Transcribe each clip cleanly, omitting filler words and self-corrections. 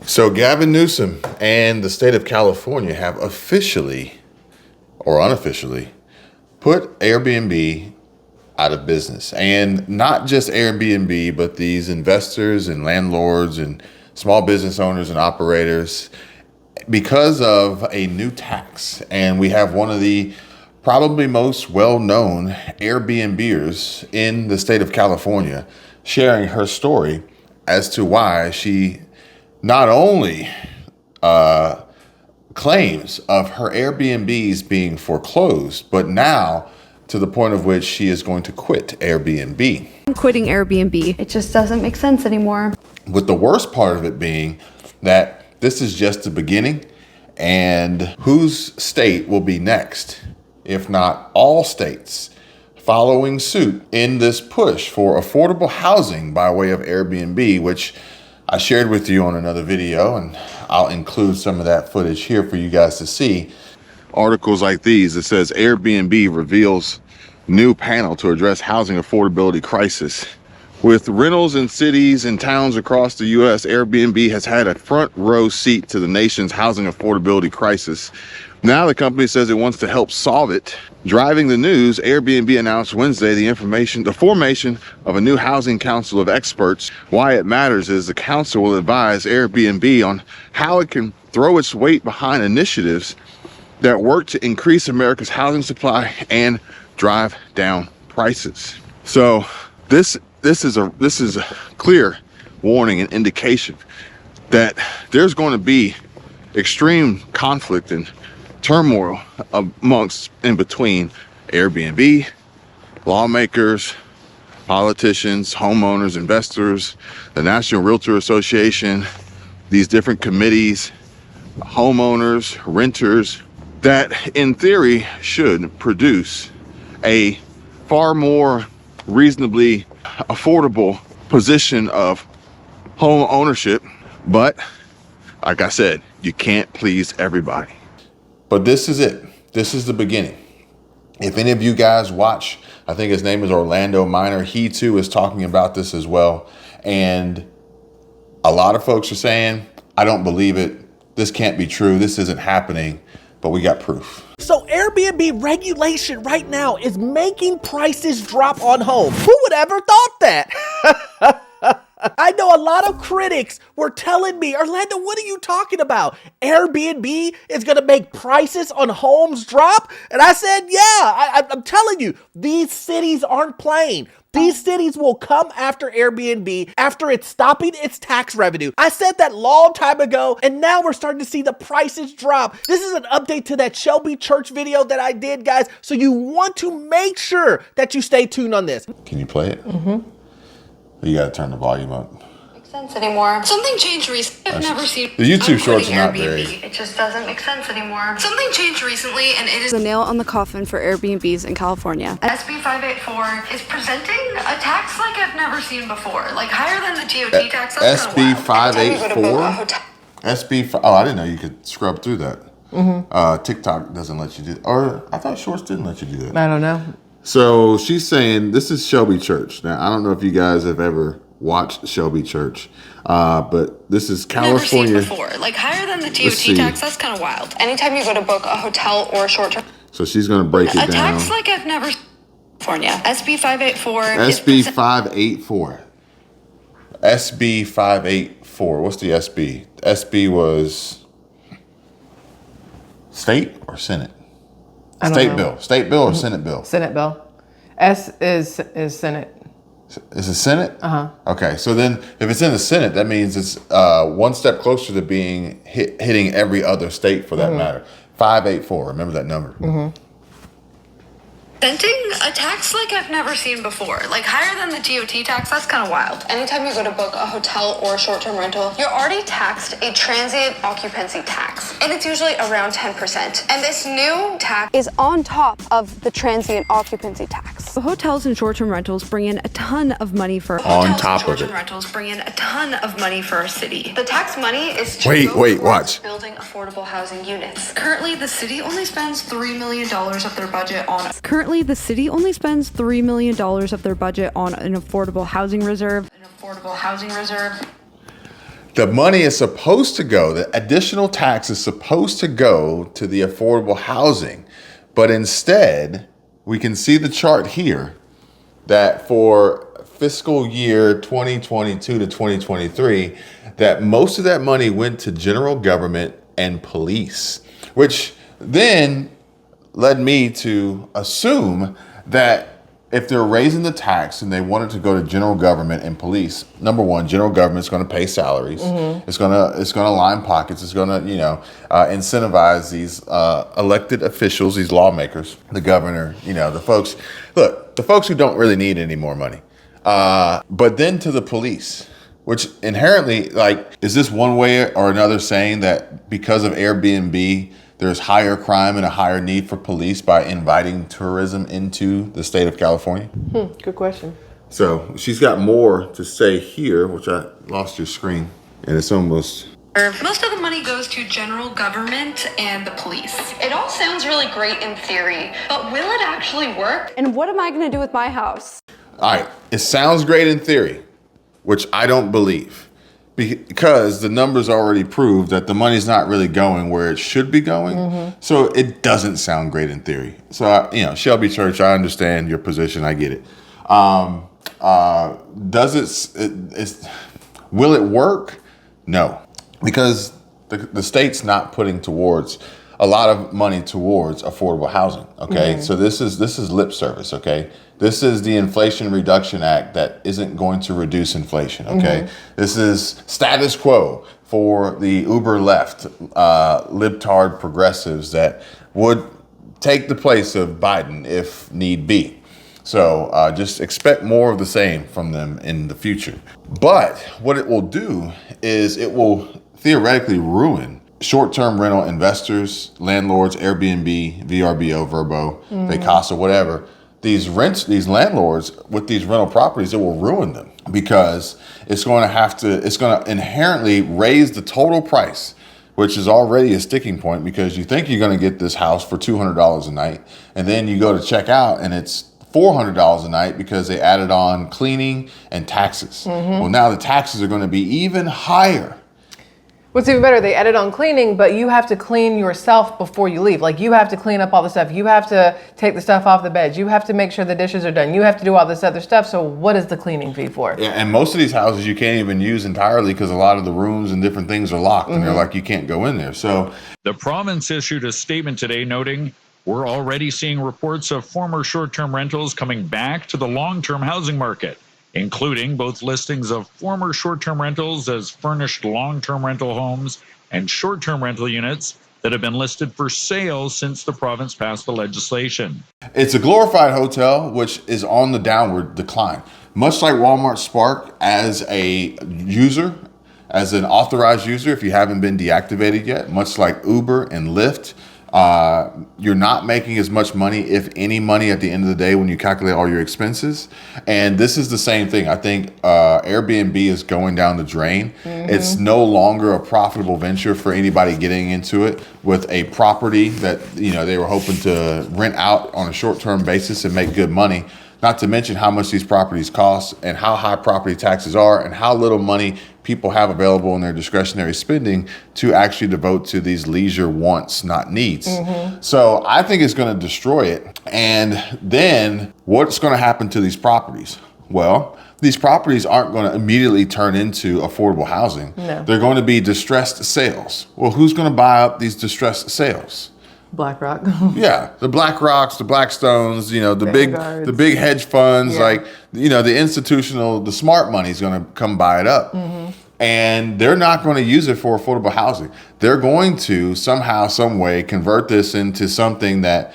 So Gavin Newsom and the state of California have officially or unofficially put Airbnb out of business. And not just Airbnb, but these investors and landlords and small business owners and operators because of a new tax. And we have one of the probably most well-known Airbnbers in the state of California sharing her story as to why she not only claims of her Airbnbs being foreclosed, but now to the point of which she is going to quit Airbnb. I'm quitting Airbnb. It just doesn't make sense anymore. With the worst part of it being that this is just the beginning, and whose state will be next, if not all states, following suit in this push for affordable housing by way of Airbnb, which I shared with you on another video, and I'll include some of that footage here for you guys to see. Articles like these that says Airbnb reveals new panel to address housing affordability crisis. With rentals in cities and towns across the U.S., Airbnb has had a front row seat to the nation's housing affordability crisis. Now the company says it wants to help solve it. Driving the news, Airbnb announced Wednesday the formation of a new housing council of experts. Why it matters is the council will advise Airbnb on how it can throw its weight behind initiatives that work to increase America's housing supply and drive down prices. So this is a clear warning and indication that there's going to be extreme conflict and turmoil amongst in between Airbnb, lawmakers, politicians, homeowners, investors, the National Realtor Association, these different committees, homeowners, renters, that in theory should produce a far more reasonably affordable position of home ownership. But like I said, you can't please everybody. But this is it. This is the beginning. If any of you guys watch, I think his name is Orlando Minor. He too is talking about this as well. And a lot of folks are saying, I don't believe it. This can't be true. This isn't happening. But we got proof. So Airbnb regulation right now is making prices drop on homes. Who would ever thought that? I know a lot of critics were telling me, Orlando, what are you talking about? Airbnb is going to make prices on homes drop? And I said, yeah, I'm telling you, these cities aren't playing. These cities will come after Airbnb after it's stopping its tax revenue. I said that long time ago, and now we're starting to see the prices drop. This is an update to that Shelby Church video that I did, guys. So you want to make sure that you stay tuned on this. Can you play it? Mm-hmm. You got to turn the volume up. Makes sense anymore. Something changed recently. I've never seen the YouTube shorts are not very. It just doesn't make sense anymore. Something changed recently, and it is The nail on the coffin for Airbnbs in California. SB 584 is presenting a tax like I've never seen before, like higher than the DOT tax. SB 584. SB. Oh, I didn't know you could scrub through that. Mm-hmm. TikTok doesn't let you do. Or I thought Shorts didn't let you do that. I don't know. So she's saying this is Shelby Church. Now I don't know if you guys have ever watched Shelby Church, but this is California. Never seen before, like higher than the DOT tax. That's kind of wild. Anytime you go to book a hotel or a short-term. So she's going to break it down. A tax like I've never. California. SB 584. SB 584. SB 584. What's the SB? SB was state or Senate? State bill. State bill or Senate bill? Senate bill. S is Senate. Is it Senate? Uh-huh. Okay, so then if it's in the Senate, that means it's one step closer to being hitting every other state for that matter. 584, remember that number. Mm-hmm. Presenting a tax like I've never seen before, like higher than the DOT tax. That's kind of wild. Anytime you go to book a hotel or a short-term rental, you're already taxed a transient occupancy tax, and it's usually around 10%. And this new tax Is on top of the transient occupancy tax. The hotels and short-term rentals bring in a ton of money for short-term rentals bring in a ton of money for our city. The tax money is watch. building affordable housing units. Currently, the city only spends $3 million of their budget on Currently, the city only spends $3 million of their budget on an affordable housing reserve. the money is supposed to go, the additional tax is supposed to go to the affordable housing. But instead, we can see the chart here that for fiscal year 2022 to 2023, that most of that money went to general government and police, which then led me to assume that if they're raising the tax and they want it to go to general government and police, number one, general government's going to pay salaries. It's going to line pockets. It's going to, incentivize these elected officials, these lawmakers, the governor, the folks. Look, the folks who don't really need any more money. But then to the police, which inherently, is this one way or another saying that because of Airbnb, there's higher crime and a higher need for police by inviting tourism into the state of California? Good question. So she's got more to say here, which I lost your screen, and it's almost... Most of the money goes to general government and the police. It all sounds really great in theory, but will it actually work? And what am I going to do with my house? All right, it sounds great in theory, which I don't believe. Because the numbers already prove that the money's not really going where it should be going. So it doesn't sound great in theory. So, Shelby Church, I understand your position. I get it. Will it work? No, because the state's not putting towards a lot of money towards affordable housing. Okay, so this is lip service. Okay, this is the Inflation Reduction Act that isn't going to reduce inflation. Okay, this is status quo for the uber left, libtard progressives that would take the place of Biden if need be. So just expect more of the same from them in the future. But what it will do is it will theoretically ruin short-term rental investors, landlords, Airbnb, VRBO, Verbo, Vacasa, whatever. These landlords with these rental properties, it will ruin them because it's going to inherently raise the total price, which is already a sticking point because you think you're going to get this house for $200 a night, and then you go to check out and it's $400 a night because they added on cleaning and taxes. Well, now the taxes are going to be even higher. What's even better, they added on cleaning, but you have to clean yourself before you leave. You have to clean up all the stuff. You have to take the stuff off the beds. You have to make sure the dishes are done. You have to do all this other stuff. So what is the cleaning fee for? Yeah, and most of these houses you can't even use entirely because a lot of the rooms and different things are locked and they're like, you can't go in there. So the province issued a statement today noting, we're already seeing reports of former short-term rentals coming back to the long-term housing market, including both listings of former short-term rentals as furnished long-term rental homes and short-term rental units that have been listed for sale since the province passed the legislation. It's a glorified hotel, which is on the downward decline. Much like Walmart Spark as a user, as an authorized user, if you haven't been deactivated yet, much like Uber and Lyft, you're not making as much money, if any money, at the end of the day when you calculate all your expenses. And this is the same thing. I think Airbnb is going down the drain. It's no longer a profitable venture for anybody getting into it with a property that they were hoping to rent out on a short-term basis and make good money. Not to mention how much these properties cost and how high property taxes are and how little money people have available in their discretionary spending to actually devote to these leisure wants, not needs. So I think it's going to destroy it. And then what's going to happen to these properties? Well, these properties aren't going to immediately turn into affordable housing. No. They're going to be distressed sales. Well, who's going to buy up these distressed sales? BlackRock. Yeah, the BlackRocks, the Blackstones, the big hedge funds, the institutional, the smart money is going to come buy it up. And they're not going to use it for affordable housing. They're going to somehow, some way convert this into something that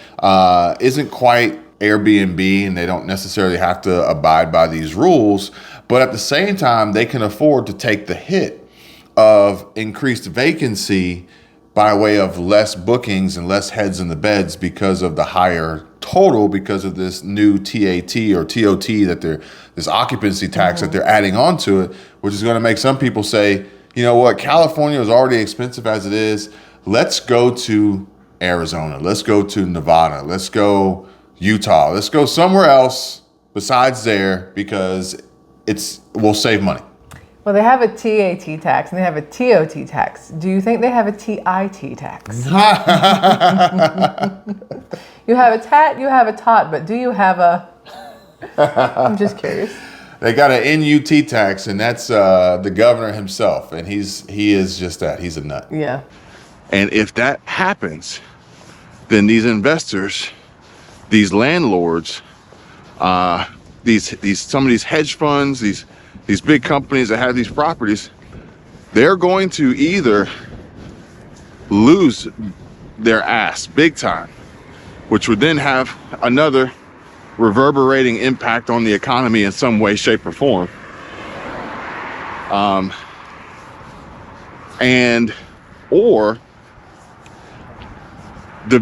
isn't quite Airbnb, and they don't necessarily have to abide by these rules. But at the same time, they can afford to take the hit of increased vacancy by way of less bookings and less heads in the beds because of the higher total, because of this new TAT or TOT this occupancy tax that they're adding onto it, which is going to make some people say, you know what, California is already expensive as it is. Let's go to Arizona. Let's go to Nevada. Let's go Utah. Let's go somewhere else besides there because we'll save money. Well, they have a TAT tax and they have a TOT tax. Do you think they have a TIT tax? You have a tat, you have a tot, but do you have a... I'm just curious. They got an NUT tax, and that's the governor himself, and he is just that. He's a nut. Yeah. And if that happens, then these investors, these landlords, some of these hedge funds, these big companies that have these properties, they're going to either lose their ass big time, which would then have another reverberating impact on the economy in some way, shape, or form. Or the